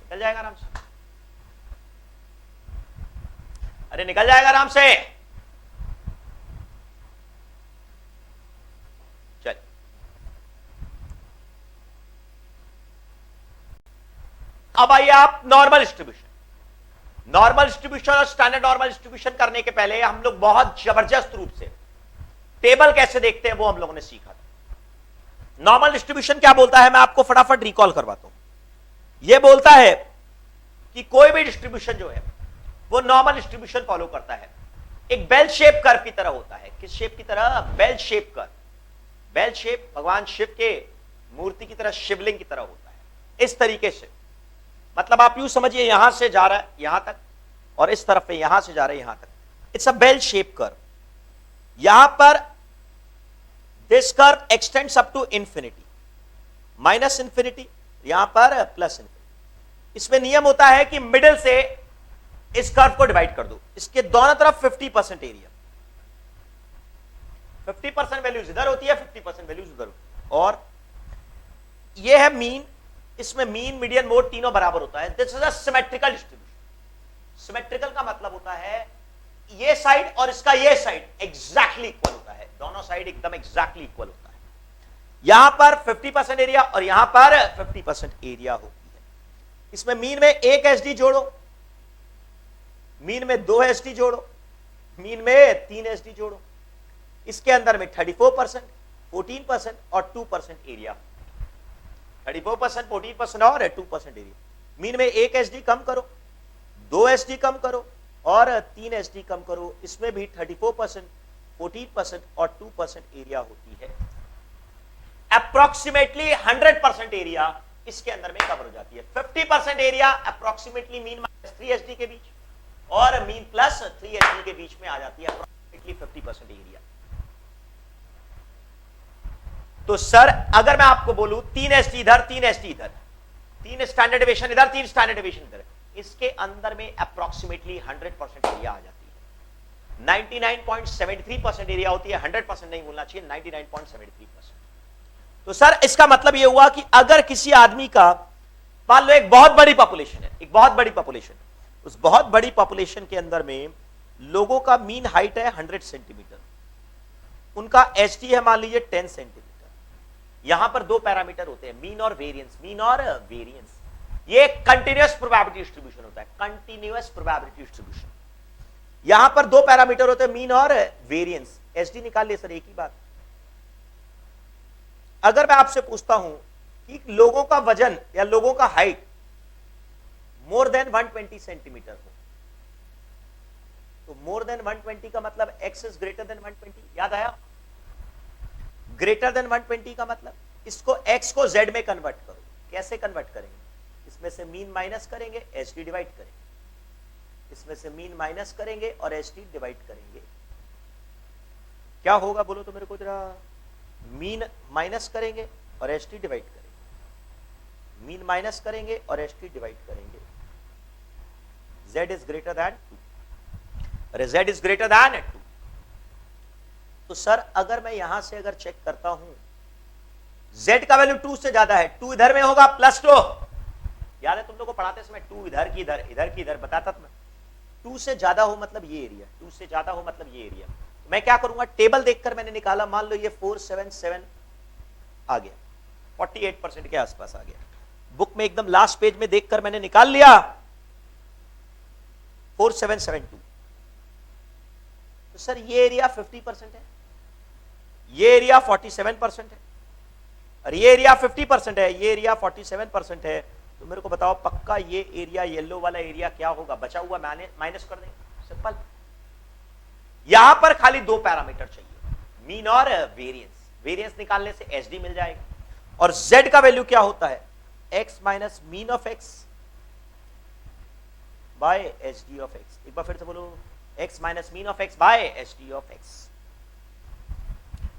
निकल जाएगा आराम से, अरे निकल जाएगा आराम से। चल, अब आइए आप नॉर्मल डिस्ट्रीब्यूशन। नॉर्मल डिस्ट्रीब्यूशन और स्टैंडर्ड नॉर्मल डिस्ट्रीब्यूशन करने के पहले हम लोग बहुत जबरदस्त रूप से टेबल कैसे देखते हैं वो हम लोगों ने सीखा था। नॉर्मल डिस्ट्रीब्यूशन क्या बोलता है, मैं आपको फटाफट रिकॉल करवाता हूं। यह बोलता है कि कोई भी डिस्ट्रीब्यूशन जो है वो नॉर्मल डिस्ट्रीब्यूशन फॉलो करता है, एक बेल शेप कर्व की तरह होता है। किस शेप की तरह, bell shape curve. Bell shape भगवान शिव के मूर्ति की तरह, शिवलिंग की तरह होता है, इस तरीके से। मतलब आप यूं समझिए, यहां से जा रहा है यहां तक, और इस तरफ पे यहां से जा रहा है यहां तक। It's a bell shape curve. यहां पर this curve extends up to infinity, minus infinity, यहां पर प्लस इंफिनिटी। इसमें नियम होता है कि मिडिल से इस कर्व को डिवाइड कर दो, इसके दोनों तरफ 50% एरिया, 50% वैल्यूज इधर होती है, 50% वैल्यूज उधर होती है, और यह है मीन। इसमें मीन, मीडियन, मोड तीनों बराबर होता है। This is a symmetrical distribution. Symmetrical का मतलब होता है ये साइड और इसका ये साइड एग्जैक्टली इक्वल होता है, दोनों साइड एकदम एग्जैक्टली इक्वल होता है। यहां पर 50% एरिया और यहां पर 50% एरिया होती है। इसमें मीन में 1 एसडी जोड़ो, मीन में 2 एसडी जोड़ो, मीन में 3 एसडी जोड़ो। इसके अंदर में 34%, 14% और 2% एरिया, 34%, 14% और 2% एरिया। मीन में 1 एसडी कम करो, 2 एसडी कम करो और 3 एसडी कम करो। इसमें भी 34%, 14% और 2% एरिया होती है। अप्रोक्सीमेटली 100% एरिया इसके अंदर में कवर हो जाती है। 50% area approximately mean minus 3 SD के बीच और मीन प्लस 3 एसडी के बीच में आ जाती है, अप्रोक्सीमेटली 50% एरिया। तो सर अगर मैं आपको बोलूं 3 एसडी इधर, 3 एसडी इधर, 3 स्टैंडर्ड डेविएशन इधर, 3 स्टैंडर्ड डेविएशन इधर, इसके अंदर में अप्रोक्सीमेटली 100% एरिया आ जाती है। 99.73% एरिया होती है, 100% नहीं बोलना चाहिए, 99.73%। तो सर इसका मतलब यह हुआ कि अगर किसी आदमी का, मान लो एक बहुत बड़ी पॉपुलेशन है, एक बहुत बड़ी पॉपुलेशन, उस बहुत बड़ी पॉपुलेशन के अंदर में लोगों का मीन हाइट है 100 सेंटीमीटर, उनका एचडी है मान लीजिए 10 सेंटीमीटर। यहां पर 2 पैरामीटर होते हैं, मीन और वेरिएंस। मीन और वेरिएंस ये कंटीन्यूअस प्रोबेबिलिटी डिस्ट्रीब्यूशन होता है, कंटीन्यूअस प्रोबेबिलिटी डिस्ट्रीब्यूशन। यहां पर 2 पैरामीटर होते हैं, मीन और वेरिएंस। एसडी निकाल ले सर, एक ही बात। अगर मैं आपसे पूछता हूं कि लोगों का वजन या लोगों का हाइट मोर देन 120 सेंटीमीटर हो, तो मोर देन 120 का मतलब x इज ग्रेटर देन 120, याद आया? ग्रेटर देन 120 का मतलब इसको x को z में कन्वर्ट करो। कैसे कन्वर्ट करेंगे? इसमें से मीन माइनस करेंगे, एच डी डिवाइड करेंगे, इसमें से मीन माइनस करेंगे और एच डी डिवाइड करेंगे। क्या होगा बोलो तो मेरे को जरा। मीन माइनस करेंगे और एच डी डिवाइड करेंगे, मीन माइनस करेंगे और एच डी डिवाइड करेंगे। z is greater than 2। अरे z इज ग्रेटर दैन 2। तो सर अगर मैं यहां से अगर चेक करता हूं, z का वैल्यू 2 से ज्यादा है, 2 इधर में होगा +2। याद है तुम लोग को पढ़ाते समय 2 इधर की इधर, इधर की इधर बताता था मैं। 2 से ज्यादा हो मतलब ये एरिया, 2 से ज्यादा हो मतलब ये एरिया। मैं क्या करूंगा, टेबल देखकर मैंने निकाला, मान लो ये 477 आ गया, 48% के आसपास आ गया। बुक में एकदम लास्ट पेज में देखकर मैंने निकाल लिया 4772। तो सर ये एरिया 50% है, ये एरिया 47% है, और ये एरिया 50% है, ये एरिया 47% है। तो मेरे को बताओ पक्का ये एरिया, येलो वाला एरिया क्या होगा? बचा हुआ माइनस कर देंगे, सिंपल। यहां पर खाली 2 पैरामीटर चाहिए, मीन और वेरिएंस। वेरिएंस निकालने से एचडी मिल जाएगा। और z का वैल्यू क्या होता है? x minus mean of x by H D of x। एक बार फिर से बोलो, x minus mean of x by H D of x।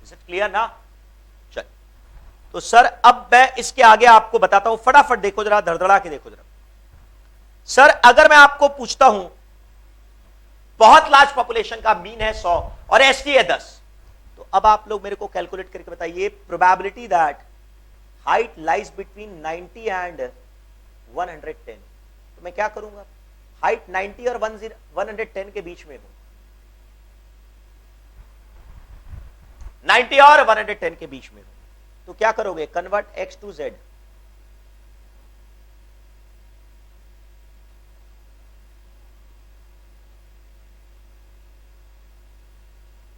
Is it clear ना? चल, तो सर अब मैं इसके आगे आपको बताता हूं, फटाफट देखो जरा, धड़धड़ा के देखो जरा। सर अगर मैं आपको पूछता हूं, बहुत लार्ज पॉपुलेशन का मीन है 100 और एसटी है 10, तो अब आप लोग मेरे को कैलकुलेट करके बताइए probability that height lies between 90 and 110। तो मैं क्या करूंगा, हाइट 90 और 110 के बीच में हो, 90 और 110 के बीच में हो, तो क्या करोगे? Convert x to z।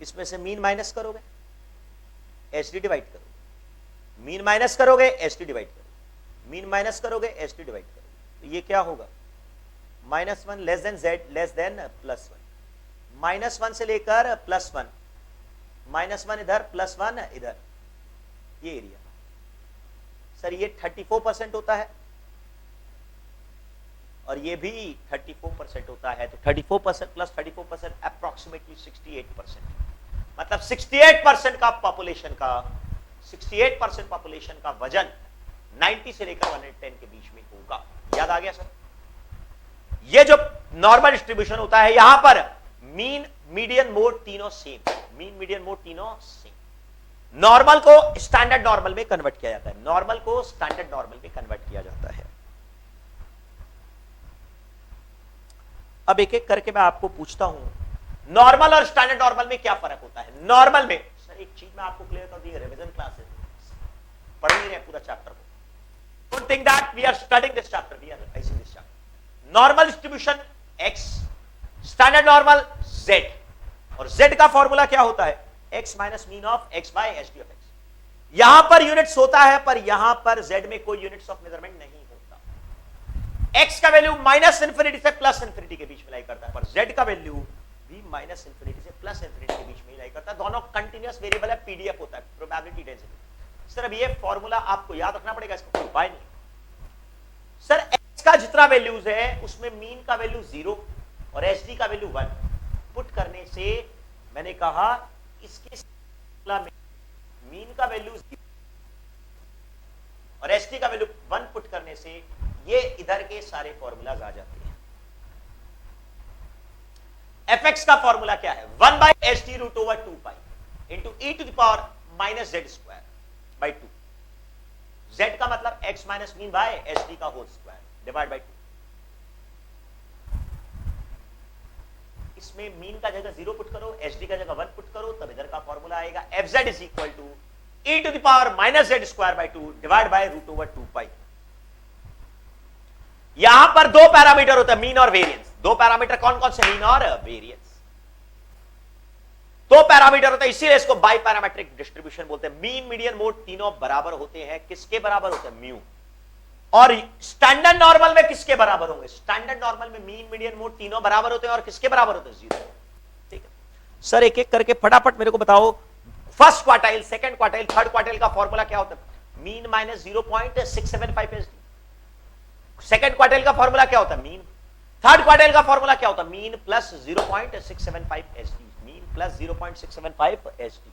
इसमें से मीन माइनस करोगे, एच डी डिवाइड करोगे, मीन माइनस करोगे, एच डी डिवाइड करोगे, मीन माइनस करोगे, एच डी डिवाइड करोगे। तो ये क्या होगा? -1 less than z less than +1। -1 से लेकर +1, -1 इधर, +1 इधर, ये एरिया। सर ये 34% होता है और ये भी 34% होता है, तो 34% प्लस 34% अप्रोक्सीमेटली 68%। मतलब 68% का पॉपुलेशन का 68% पॉपुलेशन का वजन 90 से लेकर 110 के बीच में होगा। याद आ गया सर? ये जो नॉर्मल डिस्ट्रीब्यूशन होता है, यहां पर मीन, मीडियन, मोड तीनों सेम, मीन, मीडियन, मोड तीनों सेम। नॉर्मल को स्टैंडर्ड नॉर्मल में कन्वर्ट किया जाता है, नॉर्मल को स्टैंडर्ड नॉर्मल में कन्वर्ट किया जाता है। अब एक एक करके मैं आपको पूछता हूं, नॉर्मल और स्टैंडर्ड नॉर्मल में क्या फर्क होता है? नॉर्मल में सर एक चीज मैं आपको क्लियर कर दी, रिवीजन क्लासेस पढ़ नहीं रहे पूरा चैप्टर को। Don't think that we are studying this chapter, we are revising this chapter. Normal distribution x, standard normal z, और z का फॉर्मूला क्या होता है? x minus mean of x by H D of x। यहां पर units होता है, पर यहां पर z में कोई यूनिट्स ऑफ मेजरमेंट नहीं होता। x का वैल्यू -∞ से +∞ के बीच में लाई करता है, पर z का वैल्यू भी -∞ से +∞ के बीच में लाई करता है। दोनों कंटिन्यूअस वेरिएबल है, पीडीएफ होता है, प्रोबेबिलिटी डेंसिटी। सर अब ये फॉर्मूला आपको याद रखना पड़ेगा, इसका कोई उपाय नहीं। सर x का जितना वैल्यूज है उसमें मीन का वैल्यू 0 और एच डी का वैल्यू 1 पुट करने से मैंने कहा इसके में मीन का वैल्यू 0 और एच डी का वैल्यू 1 पुट करने से ये इधर के सारे फॉर्मूलाज आ जाते हैं। fx का फॉर्मूला क्या है? 1 by H D root over 2 pi into e to the power -z square by 2। z का मतलब x minus mean by H D का होल स्क्वायर डिवाइड बाई 2। इसमें मीन का जगह 0 पुट करो, एच डी का जगह 1 पुट करो, तब इधर का फॉर्मूला आएगा fz is equal to e to the power -z square by 2 divide by root over 2 pi. यहां पर 2 पैरामीटर होता है, मीन और वेरिएंस। 2 पैरामीटर कौन कौन से? मीन और वेरिएंस। 2 पैरामीटर होता है, इसीलिए इसको बाई पैरामेट्रिक डिस्ट्रीब्यूशन बोलते हैं। मीन, मीडियन, मोड तीनों बराबर होते हैं, किसके बराबर होते हैं? म्यू। और स्टैंडर्ड नॉर्मल में किसके बराबर होंगे? स्टैंडर्ड नॉर्मल में मीन, मीडियन, मोड तीनों बराबर होते हैं, और किसके बराबर होते हैं? 0। ठीक है सर, एक एक करके फटाफट मेरे को बताओ, first quartile, second quartile, third quartile का फॉर्मूला क्या होता है? Mean minus 0.675 SD. Second quartile का फॉर्मूला क्या होता है? मीन। थर्ड क्वार्टाइल का फॉर्मूला क्या होता है? Mean plus 0.675 SD. Mean plus 0.675 SD.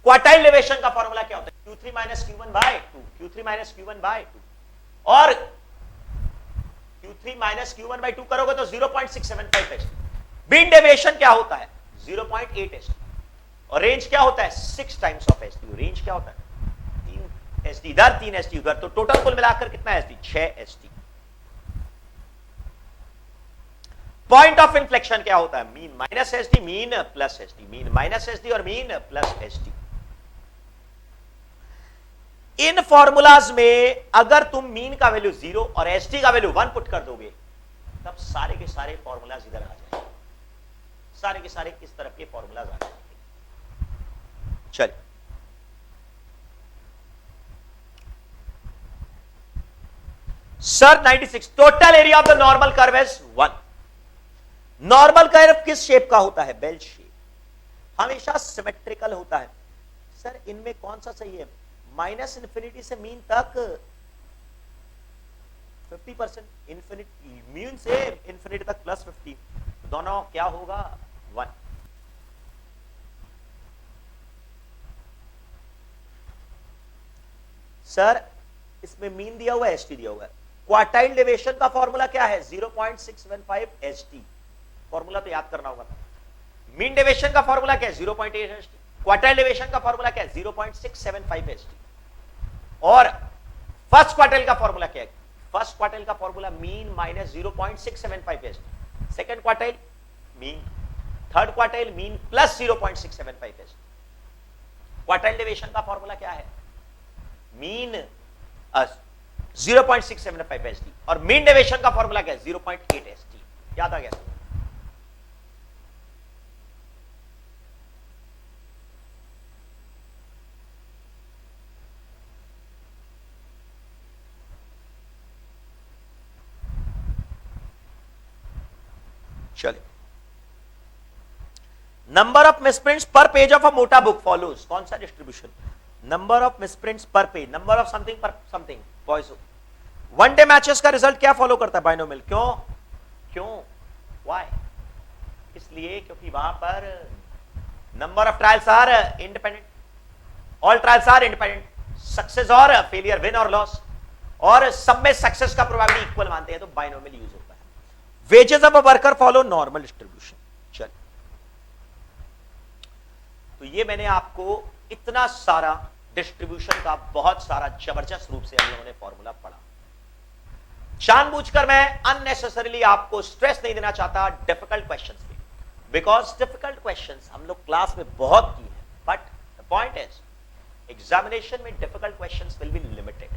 Quartile deviation का फॉर्मूला क्या होता है? Q3 minus Q1 bye 2, Q3 minus Q1 bye 2, और Q3 माइनस Q1 बाय 2 करोगे तो 0.675 एसडी। मीन डेविएशन क्या होता है? 0.8 एसडी। और रेंज क्या होता है? 6 टाइम्स ऑफ एसडी। रेंज क्या होता है? 3 एसडी इधर, 3 एसडी उधर, तो टोटल कुल मिलाकर कितना SD? 6 SD. Point of inflection क्या होता है? Mean minus SD, mean plus SD, mean minus SD और मीन प्लस एसडी। इन फॉर्मूलाज में अगर तुम मीन का वैल्यू 0 और एसडी का वैल्यू 1 पुट कर दोगे, तब सारे के सारे फॉर्मूलाज इधर आ जाएंगे, सारे के सारे इस तरफ के फॉर्मूलाज आ जाएंगे। चलिए, sir 96, total area of the normal curve is 1। Normal curve किस शेप का होता है? बेल शेप, हमेशा सिमेट्रिकल होता है। सर इनमें कौन सा सही है? माइनस इंफिनिटी से मीन तक 50%, इंफिनिटी मीन से इंफिनिटी तक प्लस 50, दोनों क्या होगा? 1। सर इसमें मीन दिया हुआ है, एसटी दिया हुआ है। क्वार्टाइल डेविएशन का फॉर्मूला क्या है? 0.675 एसटी। फॉर्मूला तो याद करना होगा। मीन डेविएशन का फॉर्मूला क्या है? 0.8 एसटी। क्वार्टाइल डेविएशन का फॉर्मूला क्या है? 0.675 एसटी। और फर्स्ट क्वार्टाइल का फॉर्मूला क्या है? फर्स्ट क्वार्टाइल का formula mean minus 0.675 ST. Second quartile mean, third quartile mean plus 0.675 ST. Quartile deviation का फॉर्मूला क्या है? मीन 0.675 एसटी और मीन डेविएशन का फॉर्मूला क्या है? 0.8 एसटी। याद आ गया? चलिए, number of misprints per page of a मोटा बुक फॉलोज। कौन सा distribution? Number of misprints per page, number of something per something. Boys, one day matches का रिजल्ट क्या फॉलो करता है? बाइनोमियल। क्यों? व्हाई? इसलिए क्योंकि वहां पर number of trials are independent, all trials are independent, success और फेलियर, विन और लॉस, और सब में सक्सेस का प्रोबेबिलिटी इक्वल मानते हैं, तो बाइनोमियल यूज होता है। Wages of a worker follow normal distribution. चलिए, तो ये मैंने आपको इतना सारा डिस्ट्रीब्यूशन का बहुत सारा जबरदस्त रूप से हम लोगों ने फॉर्मूला पढ़ा। जानबूझकर मैं अननेसेसरीली आपको स्ट्रेस नहीं देना चाहता डिफिकल्ट क्वेश्चंस पे, बिकॉज डिफिकल्ट क्वेश्चंस हम लोग क्लास में बहुत किए हैं, but the point is examination में difficult questions will be limited.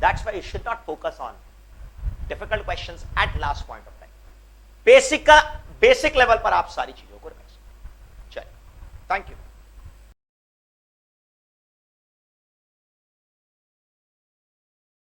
That's why you should not focus on difficult questions at last point of time. Basic level पर आप सारी चीजों को रखें। चलिए, थैंक यू।